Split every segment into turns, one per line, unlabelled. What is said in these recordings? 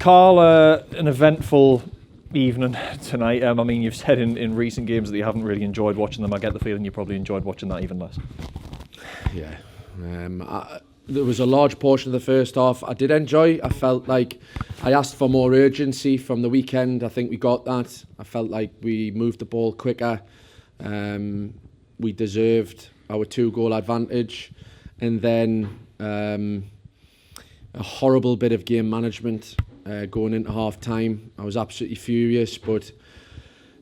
Carl, an eventful evening tonight. I mean, you've said in recent games that you haven't really enjoyed watching them. I get the feeling you probably enjoyed watching that even less.
Yeah. There was a large portion of the first half I did enjoy. I felt like I asked for more urgency from the weekend. I think we got that. I felt like we moved the ball quicker. We deserved our 2-goal advantage. And then a horrible bit of game management going into half-time. I was absolutely furious, but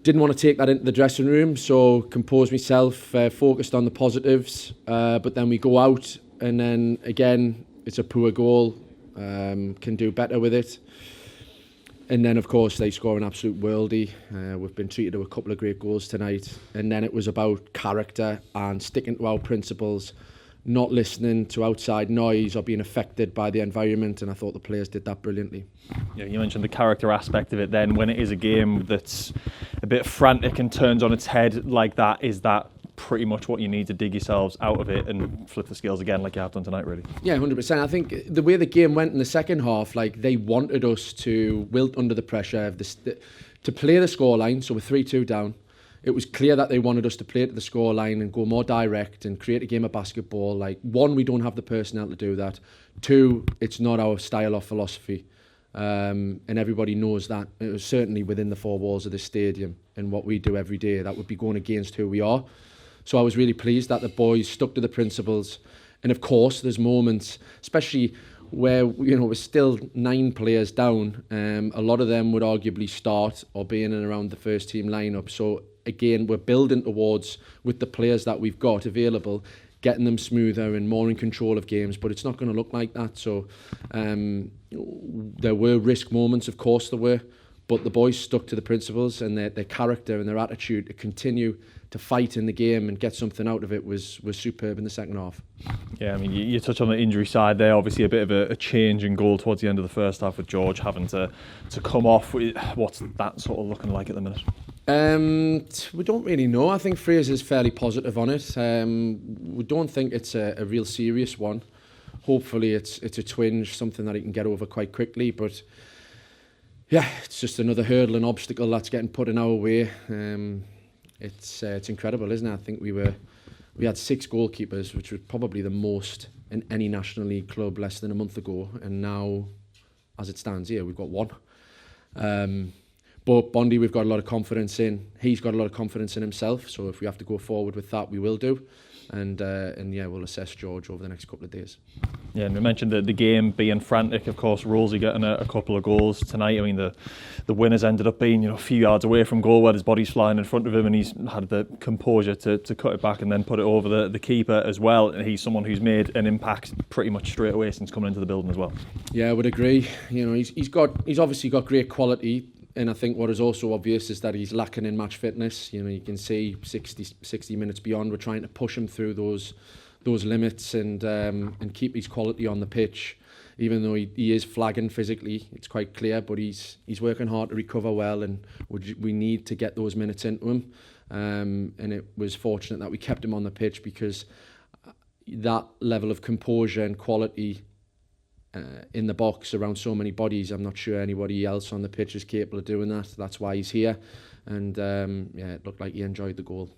didn't want to take that into the dressing room, so composed myself, focused on the positives. But then we go out, and then again, it's a poor goal. Can do better with it. And then, of course, they score an absolute worldie. We've been treated to a couple of great goals tonight. And then it was about character and sticking to our principles, not listening to outside noise or being affected by the environment, and I thought the players did that brilliantly.
Yeah, you mentioned the character aspect of it then. When it is a game that's a bit frantic and turns on its head like that, is that pretty much what you need to dig yourselves out of it and flip the scales again like you have done tonight, really? Yeah,
100%. I think the way the game went in the second half, like, they wanted us to wilt under the pressure of to play the scoreline, so we're 3-2 down. It was clear that they wanted us to play to the scoreline and go more direct and create a game of basketball. Like, one, we don't have the personnel to do that. Two, it's not our style or philosophy. And everybody knows that. It was certainly within the four walls of the stadium and what we do every day. That would be going against who we are. So I was really pleased that the boys stuck to the principles. And of course, there's moments, especially where, you know, we're still 9 players down. A lot of them would arguably start or be in and around the first team lineup. So again, we're building towards, with the players that we've got available, getting them smoother and more in control of games, but it's not going to look like that. So there were risk moments, of course there were, but the boys stuck to the principles, and their character and their attitude to continue to fight in the game and get something out of it was superb in the second half.
Yeah, I mean, you touch on the injury side there. Obviously a bit of a change in goal towards the end of the first half with George having to come off. What's that sort of looking like at the minute?
We don't really know. I think Fraser's fairly positive on it. We don't think it's a real serious one. Hopefully it's a twinge, something that he can get over quite quickly. But yeah, it's just another hurdle and obstacle that's getting put in our way. It's incredible, isn't it? I think we had 6 goalkeepers, which was probably the most in any National League club less than a month ago. And now, as it stands here, we've got 1. But Bondi, we've got a lot of confidence in. He's got a lot of confidence in himself. So if we have to go forward with that, we will do. And yeah, we'll assess George over the next couple of days.
Yeah, and we mentioned the game being frantic. Of course, Rolsey getting a couple of goals tonight. I mean, the winners ended up being, a few yards away from goal where his body's flying in front of him, and he's had the composure to cut it back and then put it over the keeper as well. And he's someone who's made an impact pretty much straight away since coming into the building as well. Yeah,
I would agree. He's obviously got great quality. And I think what is also obvious is that he's lacking in match fitness. You can see 60 minutes beyond. We're trying to push him through those limits and keep his quality on the pitch. Even though he is flagging physically, it's quite clear. But he's working hard to recover well, and we need to get those minutes into him. And it was fortunate that we kept him on the pitch, because that level of composure and quality in the box around so many bodies, I'm not sure anybody else on the pitch is capable of doing that. That's why he's here. And yeah, it looked like he enjoyed the goal.